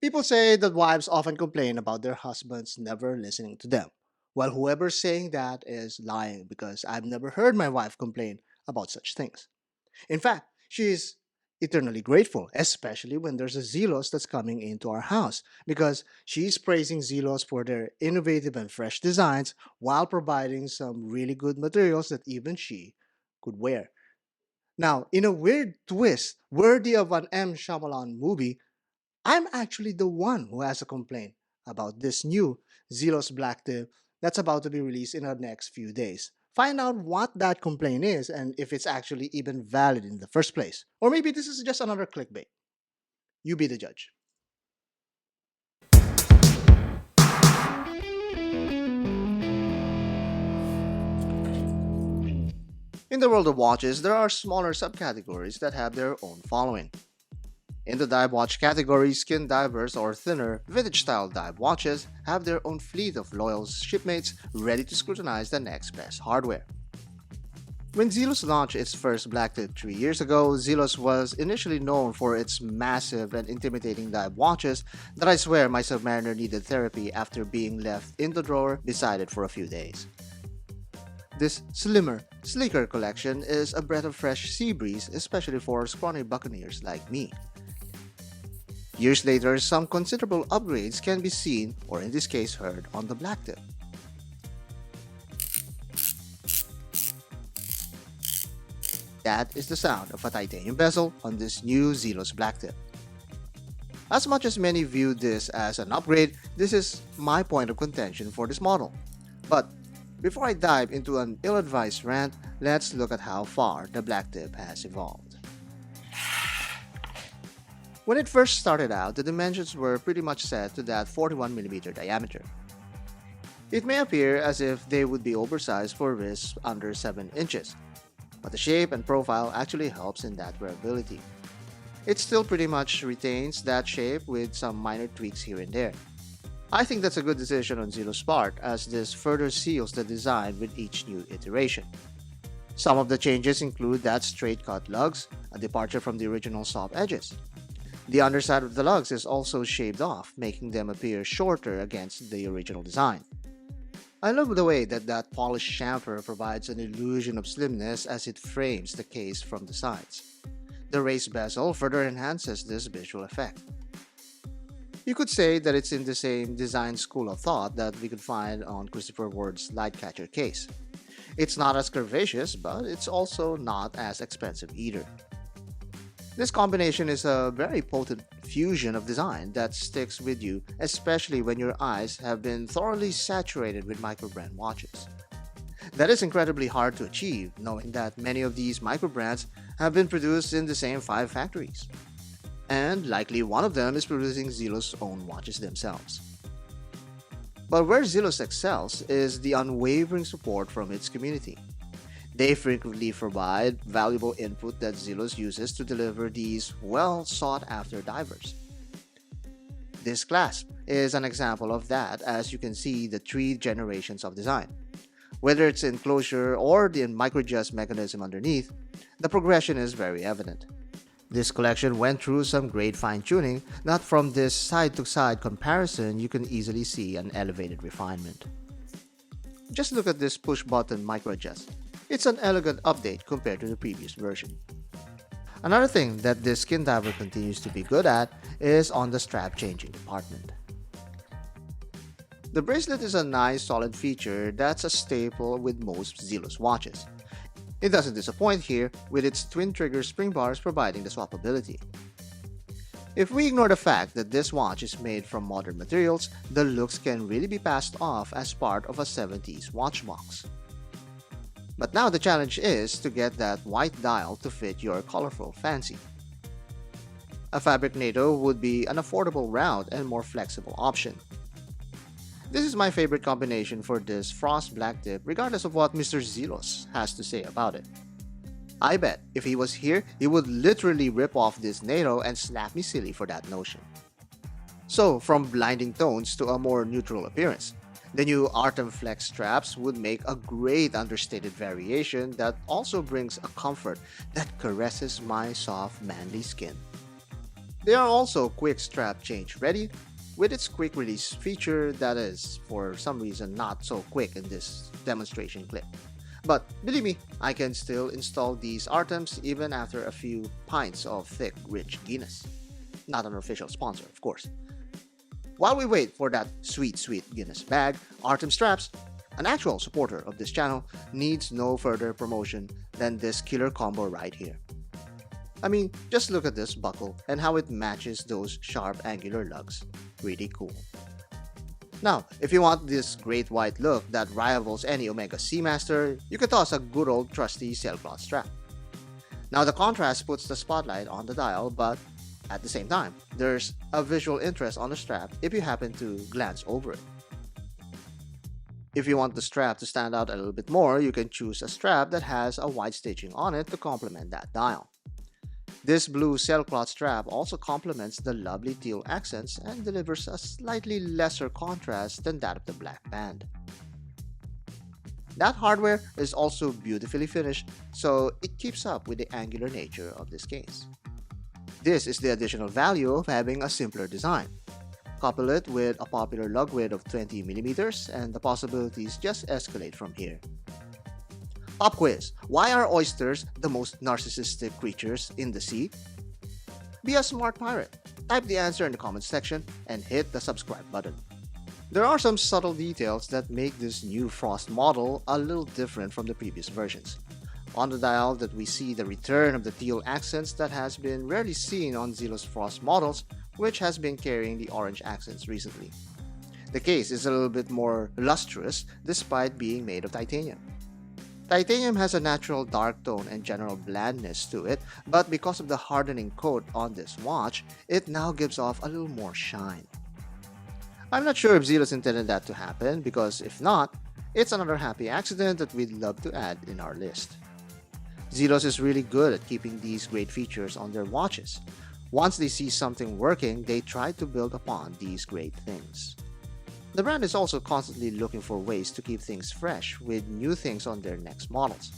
People say that wives often complain about their husbands never listening to them. Well, whoever's saying that is lying because I've never heard my wife complain about such things. In fact, she is eternally grateful, especially when there's a Zelos that's coming into our house, because she's praising Zelos for their innovative and fresh designs while providing some really good materials that even she could wear. Now, in a weird twist worthy of an M. Shyamalan movie, I'm actually the one who has a complaint about this new Zelos Blacktip that's about to be released in the next few days. Find out what that complaint is and if it's actually even valid in the first place. Or maybe this is just another clickbait. You be the judge. In the world of watches, there are smaller subcategories that have their own following. In the dive watch category, skin divers or thinner, vintage style dive watches have their own fleet of loyal shipmates ready to scrutinize the next best hardware. When Zelos launched its first blacktip 3 years ago, Zelos was initially known for its massive and intimidating dive watches that I swear my Submariner needed therapy after being left in the drawer beside it for a few days. This slimmer, sleeker collection is a breath of fresh sea breeze, especially for scrawny buccaneers like me. Years later, some considerable upgrades can be seen, or in this case heard, on the blacktip. That is the sound of a titanium bezel on this new Zelos blacktip. As much as many view this as an upgrade, this is my point of contention for this model. But before I dive into an ill-advised rant, let's look at how far the blacktip has evolved. When it first started out, the dimensions were pretty much set to that 41mm diameter. It may appear as if they would be oversized for wrists under 7 inches, but the shape and profile actually helps in that wearability. It still pretty much retains that shape with some minor tweaks here and there. I think that's a good decision on Zelos' part, as this further seals the design with each new iteration. Some of the changes include that straight cut lugs, a departure from the original soft edges. The underside of the lugs is also shaved off, making them appear shorter against the original design. I love the way that polished chamfer provides an illusion of slimness as it frames the case from the sides. The raised bezel further enhances this visual effect. You could say that it's in the same design school of thought that we could find on Christopher Ward's Lightcatcher case. It's not as curvaceous, but it's also not as expensive either. This combination is a very potent fusion of design that sticks with you, especially when your eyes have been thoroughly saturated with microbrand watches. That is incredibly hard to achieve, knowing that many of these microbrands have been produced in the same 5 factories. And likely one of them is producing Zelos' own watches themselves. But where Zelos excels is the unwavering support from its community. They frequently provide valuable input that Zelos uses to deliver these well-sought-after divers. This clasp is an example of that, as you can see the 3 generations of design. Whether it's in closure or the micro-adjust mechanism underneath, the progression is very evident. This collection went through some great fine-tuning that from this side-to-side comparison you can easily see an elevated refinement. Just look at this push-button micro-adjust. It's an elegant update compared to the previous version. Another thing that this skin diver continues to be good at is on the strap changing department. The bracelet is a nice solid feature that's a staple with most Zelos watches. It doesn't disappoint here with its twin trigger spring bars providing the swappability. If we ignore the fact that this watch is made from modern materials, the looks can really be passed off as part of a 70s watch box. But now the challenge is to get that white dial to fit your colorful fancy. A fabric NATO would be an affordable route and more flexible option. This is my favorite combination for this frost black tip regardless of what Mr. Zelos has to say about it. I bet if he was here, he would literally rip off this NATO and slap me silly for that notion. So, from blinding tones to a more neutral appearance, the new Artem Flex straps would make a great understated variation that also brings a comfort that caresses my soft manly skin. They are also quick strap change ready, with its quick release feature that is, for some reason, not so quick in this demonstration clip. But believe me, I can still install these items even after a few pints of thick, rich Guinness. Not an official sponsor, of course. While we wait for that sweet, sweet Guinness bag, Artem Straps, an actual supporter of this channel, needs no further promotion than this killer combo right here. I mean, just look at this buckle and how it matches those sharp angular lugs. Really cool. Now, if you want this great white look that rivals any Omega Seamaster, you can toss a good old trusty sailcloth strap. Now the contrast puts the spotlight on the dial, but at the same time, there's a visual interest on the strap if you happen to glance over it. If you want the strap to stand out a little bit more, you can choose a strap that has a white stitching on it to complement that dial. This blue sailcloth strap also complements the lovely teal accents and delivers a slightly lesser contrast than that of the black band. That hardware is also beautifully finished, so it keeps up with the angular nature of this case. This is the additional value of having a simpler design. Couple it with a popular lug width of 20mm and the possibilities just escalate from here. Pop quiz: why are oysters the most narcissistic creatures in the sea? Be a smart pirate. Type the answer in the comments section and hit the subscribe button. There are some subtle details that make this new Frost model a little different from the previous versions. On the dial that we see the return of the teal accents that has been rarely seen on Zelos Frost models, which has been carrying the orange accents recently. The case is a little bit more lustrous despite being made of titanium. Titanium has a natural dark tone and general blandness to it, but because of the hardening coat on this watch, it now gives off a little more shine. I'm not sure if Zelos intended that to happen, because if not, it's another happy accident that we'd love to add in our list. Zelos is really good at keeping these great features on their watches. Once they see something working, they try to build upon these great things. The brand is also constantly looking for ways to keep things fresh with new things on their next models.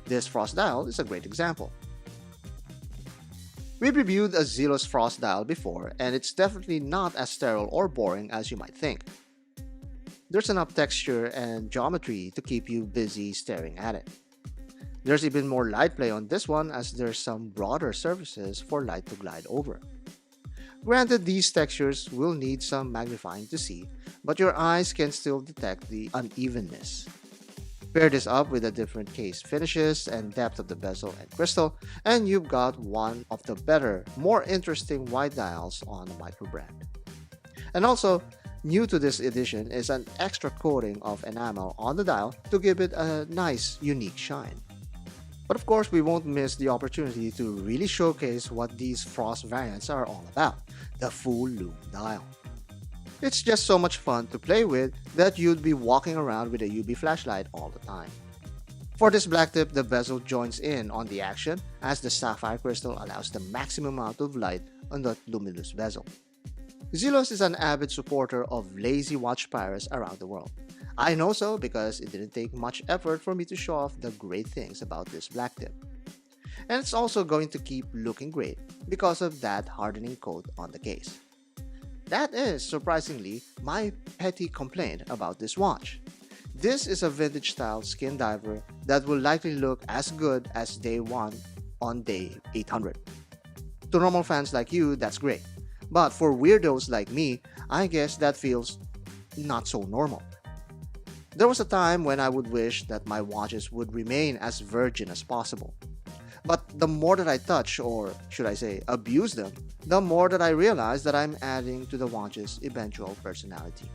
This Frost dial is a great example. We've reviewed a Zelos Frost dial before, and it's definitely not as sterile or boring as you might think. There's enough texture and geometry to keep you busy staring at it. There's even more light play on this one, as there's some broader surfaces for light to glide over. Granted, these textures will need some magnifying to see, but your eyes can still detect the unevenness. Pair this up with the different case finishes and depth of the bezel and crystal, and you've got one of the better, more interesting white dials on a microbrand. And also, new to this edition is an extra coating of enamel on the dial to give it a nice, unique shine. But of course, we won't miss the opportunity to really showcase what these Frost variants are all about, the full lume dial. It's just so much fun to play with that you'd be walking around with a UV flashlight all the time. For this blacktip, the bezel joins in on the action, as the sapphire crystal allows the maximum amount of light on that luminous bezel. Zelos is an avid supporter of lazy watch pirates around the world. I know so because it didn't take much effort for me to show off the great things about this blacktip. And it's also going to keep looking great because of that hardening coat on the case. That is, surprisingly, my petty complaint about this watch. This is a vintage style skin diver that will likely look as good as day 1 on day 800. To normal fans like you, that's great. But for weirdos like me, I guess that feels not so normal. There was a time when I would wish that my watches would remain as virgin as possible. But the more that I touch, or should I say abuse them, the more that I realize that I'm adding to the watch's eventual personality.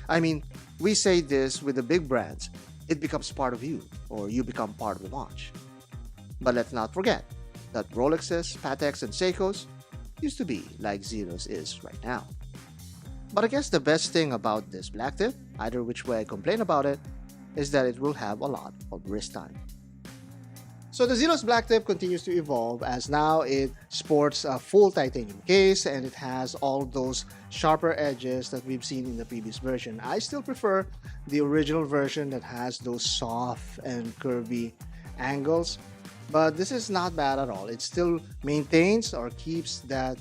I mean, we say this with the big brands, it becomes part of you, or you become part of the watch. But let's not forget that Rolexes, Pateks, and Seikos used to be like Zelos is right now. But I guess the best thing about this blacktip, either which way I complain about it, is that it will have a lot of wrist time. So the Zelos blacktip continues to evolve, as now it sports a full titanium case and it has all those sharper edges that we've seen in the previous version. I still prefer the original version that has those soft and curvy angles, but this is not bad at all. It still maintains or keeps that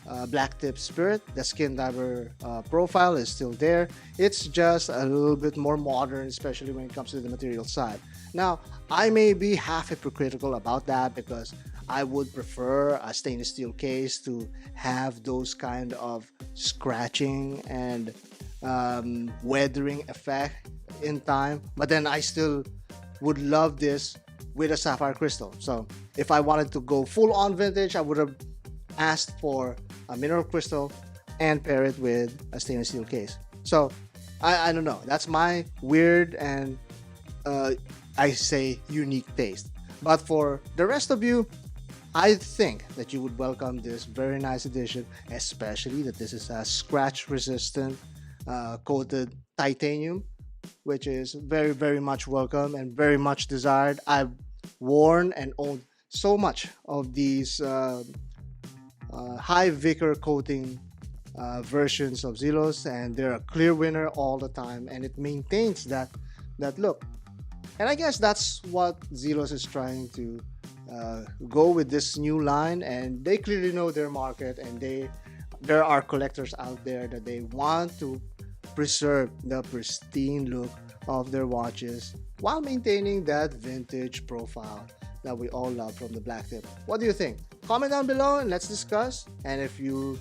blacktip spirit. The skin diver profile is still there. It's just a little bit more modern, especially when it comes to the material side. Now, I may be half hypocritical about that because I would prefer a stainless steel case to have those kind of scratching and weathering effect in time. But then I still would love this with a sapphire crystal. So if I wanted to go full on vintage, I would have asked for a mineral crystal and pair it with a stainless steel case. So I don't know. That's my weird and I say unique taste. But for the rest of you, I think that you would welcome this very nice edition, especially that this is a scratch resistant coated titanium, which is very, very much welcome and very much desired. I've worn and owned so much of these high Vickr coating versions of Zelos, and they're a clear winner all the time, and it maintains that look. And I guess that's what Zelos is trying to go with this new line, and they clearly know their market, and there are collectors out there that they want to preserve the pristine look of their watches while maintaining that vintage profile that we all love from the blacktip. What do you think? Comment down below and let's discuss. And if you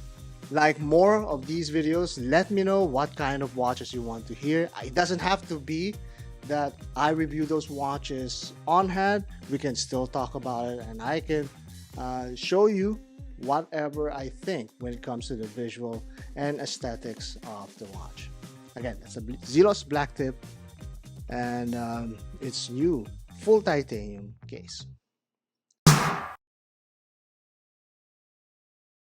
like more of these videos, let me know what kind of watches you want to hear. It doesn't have to be that I review those watches on hand. We can still talk about it, and I can show you whatever I think when it comes to the visual and aesthetics of the watch. Again, it's a Zelos Blacktip, and it's new full titanium case.